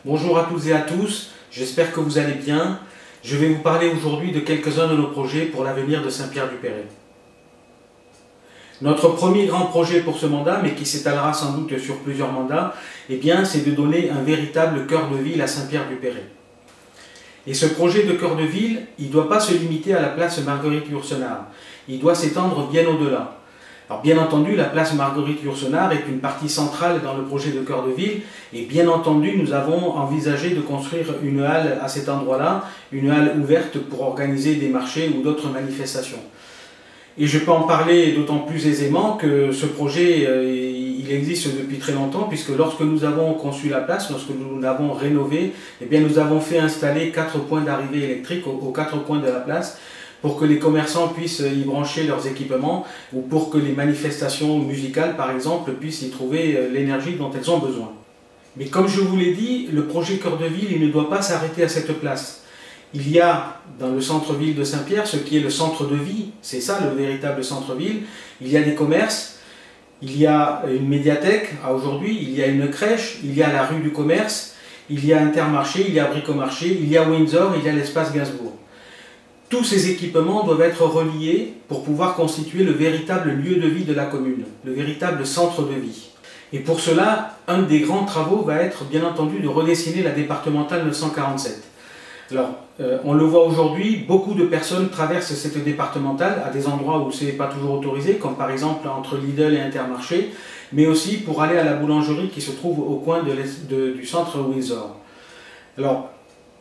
Bonjour à toutes et à tous, j'espère que vous allez bien. Je vais vous parler aujourd'hui de quelques-uns de nos projets pour l'avenir de Saint-Pierre-du-Perret. Notre premier grand projet pour ce mandat, mais qui s'étalera sans doute sur plusieurs mandats, c'est de donner un véritable cœur de ville à Saint-Pierre-du-Perret. Et ce projet de cœur de ville, il ne doit pas se limiter à la place Marguerite-Yourcenar, il doit s'étendre bien au-delà. Alors bien entendu, la place Marguerite-Yourcenar est une partie centrale dans le projet de cœur de ville et bien entendu, nous avons envisagé de construire une halle à cet endroit-là, une halle ouverte pour organiser des marchés ou d'autres manifestations. Et je peux en parler d'autant plus aisément que ce projet, il existe depuis très longtemps puisque lorsque nous avons conçu la place, lorsque nous l'avons rénovée, nous avons fait installer 4 points d'arrivée électrique aux 4 coins de la place, pour que les commerçants puissent y brancher leurs équipements ou pour que les manifestations musicales, par exemple, puissent y trouver l'énergie dont elles ont besoin. Mais comme je vous l'ai dit, le projet Cœur de Ville, il ne doit pas s'arrêter à cette place. Il y a dans le centre-ville de Saint-Pierre ce qui est le centre de vie, c'est ça le véritable centre-ville. Il y a des commerces, il y a une médiathèque aujourd'hui, il y a une crèche, il y a la rue du commerce, il y a Intermarché, il y a Bricomarché, il y a Windsor, il y a l'espace Gainsbourg. Tous ces équipements doivent être reliés pour pouvoir constituer le véritable lieu de vie de la commune, le véritable centre de vie. Et pour cela, un des grands travaux va être bien entendu de redessiner la départementale 947. Alors, on le voit aujourd'hui, beaucoup de personnes traversent cette départementale à des endroits où ce n'est pas toujours autorisé, comme par exemple entre Lidl et Intermarché, mais aussi pour aller à la boulangerie qui se trouve au coin du centre Windsor. Alors,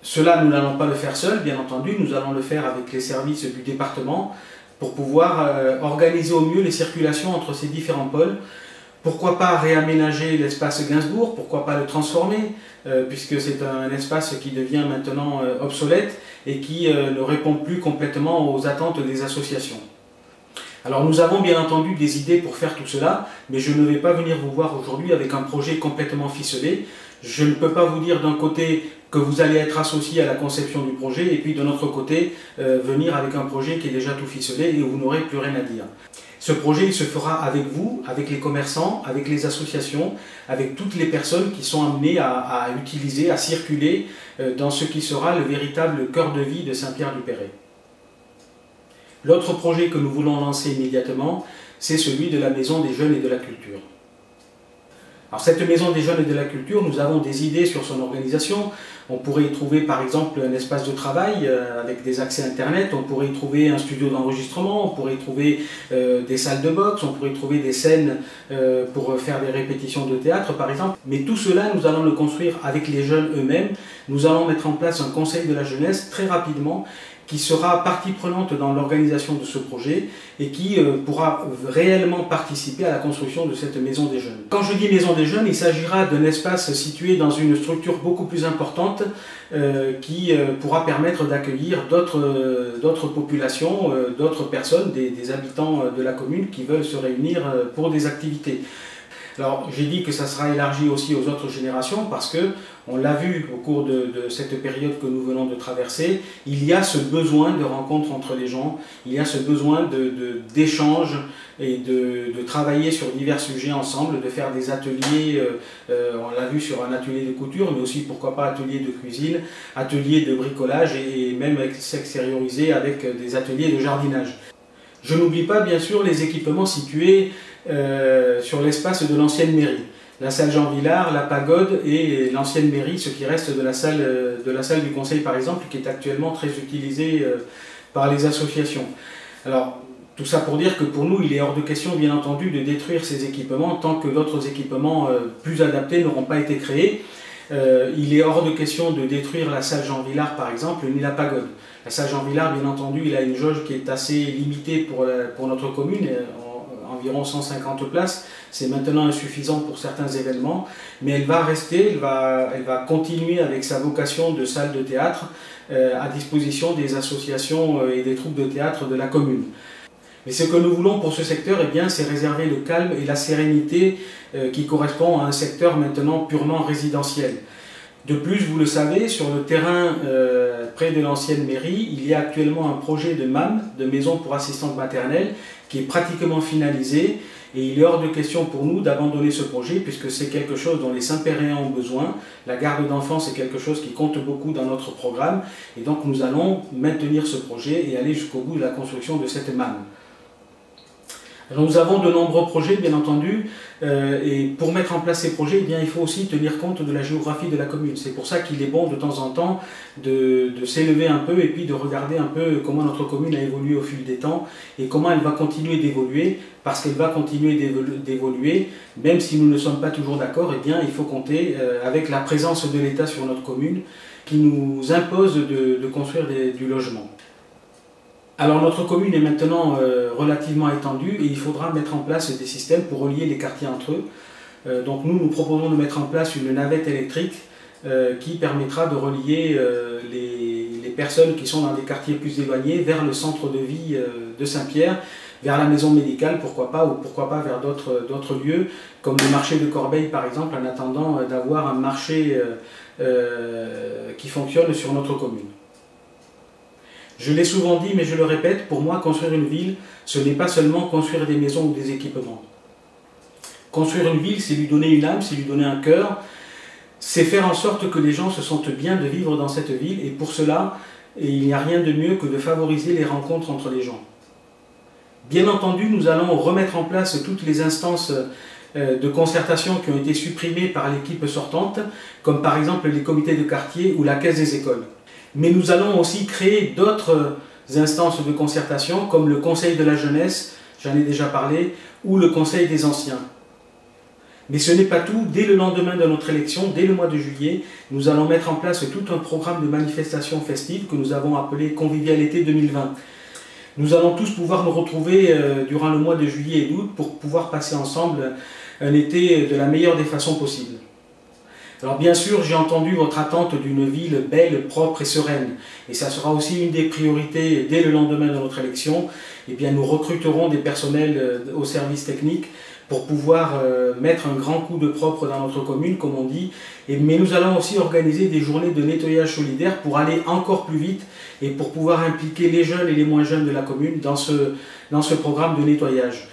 cela, nous n'allons pas le faire seul, bien entendu, nous allons le faire avec les services du département pour pouvoir organiser au mieux les circulations entre ces différents pôles. Pourquoi pas réaménager l'espace Gainsbourg, pourquoi pas le transformer, puisque c'est un espace qui devient maintenant obsolète et qui ne répond plus complètement aux attentes des associations. Alors nous avons bien entendu des idées pour faire tout cela, mais je ne vais pas venir vous voir aujourd'hui avec un projet complètement ficelé. Je ne peux pas vous dire d'un côté que vous allez être associé à la conception du projet et puis de notre côté venir avec un projet qui est déjà tout ficelé et où vous n'aurez plus rien à dire. Ce projet il se fera avec vous, avec les commerçants, avec les associations, avec toutes les personnes qui sont amenées à utiliser, à circuler dans ce qui sera le véritable cœur de vie de Saint-Pierre-du-Perret. L'autre projet que nous voulons lancer immédiatement, c'est celui de la Maison des Jeunes et de la Culture. Alors cette Maison des Jeunes et de la Culture, nous avons des idées sur son organisation. On pourrait y trouver par exemple un espace de travail avec des accès Internet, on pourrait y trouver un studio d'enregistrement, on pourrait y trouver des salles de boxe, on pourrait y trouver des scènes pour faire des répétitions de théâtre par exemple. Mais tout cela, nous allons le construire avec les jeunes eux-mêmes. Nous allons mettre en place un conseil de la jeunesse très rapidement qui sera partie prenante dans l'organisation de ce projet et qui pourra réellement participer à la construction de cette maison des jeunes. Quand je dis maison des jeunes, il s'agira d'un espace situé dans une structure beaucoup plus importante qui pourra permettre d'accueillir d'autres populations, d'autres personnes, des habitants de la commune qui veulent se réunir pour des activités. Alors j'ai dit que ça sera élargi aussi aux autres générations parce que, on l'a vu au cours de cette période que nous venons de traverser, il y a ce besoin de rencontre entre les gens, il y a ce besoin d'échange et de travailler sur divers sujets ensemble, de faire des ateliers, on l'a vu sur un atelier de couture, mais aussi pourquoi pas atelier de cuisine, atelier de bricolage et même s'extérioriser avec des ateliers de jardinage. Je n'oublie pas bien sûr les équipements situés sur l'espace de l'ancienne mairie. La salle Jean Villard, la pagode et l'ancienne mairie, ce qui reste de la salle du conseil par exemple, qui est actuellement très utilisée par les associations. Alors, tout ça pour dire que pour nous, il est hors de question bien entendu de détruire ces équipements tant que d'autres équipements plus adaptés n'auront pas été créés. Il est hors de question de détruire la salle Jean Villard par exemple, ni la pagode. La salle Jean Villard, bien entendu, il a une jauge qui est assez limitée pour notre commune, environ 150 places. C'est maintenant insuffisant pour certains événements, mais elle va rester, elle va continuer avec sa vocation de salle de théâtre à disposition des associations et des troupes de théâtre de la commune. Mais ce que nous voulons pour ce secteur, c'est réserver le calme et la sérénité qui correspond à un secteur maintenant purement résidentiel. De plus, vous le savez, sur le terrain près de l'ancienne mairie, il y a actuellement un projet de MAM, de maison pour assistante maternelle, qui est pratiquement finalisé. Et il est hors de question pour nous d'abandonner ce projet puisque c'est quelque chose dont les Saint-Péréens ont besoin. La garde d'enfants, c'est quelque chose qui compte beaucoup dans notre programme. Et donc nous allons maintenir ce projet et aller jusqu'au bout de la construction de cette MAM. Alors nous avons de nombreux projets, bien entendu, et pour mettre en place ces projets, eh bien, il faut aussi tenir compte de la géographie de la commune. C'est pour ça qu'il est bon de temps en temps de s'élever un peu et puis de regarder un peu comment notre commune a évolué au fil des temps et comment elle va continuer d'évoluer, parce qu'elle va continuer d'évoluer, même si nous ne sommes pas toujours d'accord, eh bien, il faut compter avec la présence de l'État sur notre commune qui nous impose de construire du logement. Alors notre commune est maintenant relativement étendue et il faudra mettre en place des systèmes pour relier les quartiers entre eux. Donc nous proposons de mettre en place une navette électrique qui permettra de relier les personnes qui sont dans des quartiers plus éloignés vers le centre de vie de Saint-Pierre, vers la maison médicale, pourquoi pas, ou pourquoi pas vers d'autres lieux, comme le marché de Corbeil par exemple, en attendant d'avoir un marché qui fonctionne sur notre commune. Je l'ai souvent dit, mais je le répète, pour moi, construire une ville, ce n'est pas seulement construire des maisons ou des équipements. Construire une ville, c'est lui donner une âme, c'est lui donner un cœur, c'est faire en sorte que les gens se sentent bien de vivre dans cette ville, et pour cela, il n'y a rien de mieux que de favoriser les rencontres entre les gens. Bien entendu, nous allons remettre en place toutes les instances de concertation qui ont été supprimées par l'équipe sortante, comme par exemple les comités de quartier ou la caisse des écoles. Mais nous allons aussi créer d'autres instances de concertation, comme le Conseil de la jeunesse, j'en ai déjà parlé, ou le Conseil des anciens. Mais ce n'est pas tout. Dès le lendemain de notre élection, dès le mois de juillet, nous allons mettre en place tout un programme de manifestations festives que nous avons appelé Convivial été 2020. Nous allons tous pouvoir nous retrouver durant le mois de juillet et d'août pour pouvoir passer ensemble un été de la meilleure des façons possibles. Alors bien sûr, j'ai entendu votre attente d'une ville belle, propre et sereine. Et ça sera aussi une des priorités dès le lendemain de notre élection. Eh bien, nous recruterons des personnels au service technique pour pouvoir mettre un grand coup de propre dans notre commune, comme on dit. Mais nous allons aussi organiser des journées de nettoyage solidaire pour aller encore plus vite et pour pouvoir impliquer les jeunes et les moins jeunes de la commune dans ce programme de nettoyage.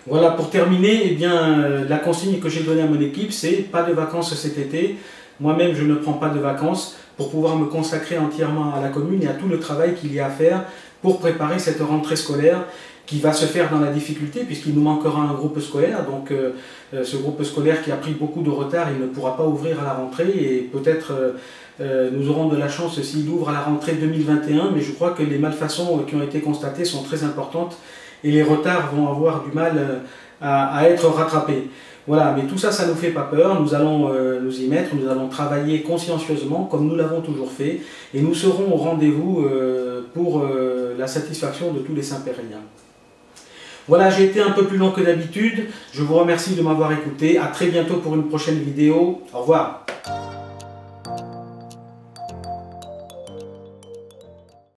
Voilà, pour terminer, eh bien, la consigne que j'ai donnée à mon équipe, c'est pas de vacances cet été. Moi-même, je ne prends pas de vacances pour pouvoir me consacrer entièrement à la commune et à tout le travail qu'il y a à faire pour préparer cette rentrée scolaire qui va se faire dans la difficulté puisqu'il nous manquera un groupe scolaire. Donc ce groupe scolaire qui a pris beaucoup de retard, il ne pourra pas ouvrir à la rentrée et peut-être nous aurons de la chance s'il ouvre à la rentrée 2021, mais je crois que les malfaçons qui ont été constatées sont très importantes et les retards vont avoir du mal à être rattrapés. Voilà, mais tout ça, ça ne nous fait pas peur, nous allons nous y mettre, nous allons travailler consciencieusement comme nous l'avons toujours fait et nous serons au rendez-vous pour la satisfaction de tous les Saint-Péréens. Voilà, j'ai été un peu plus long que d'habitude, je vous remercie de m'avoir écouté, à très bientôt pour une prochaine vidéo, au revoir.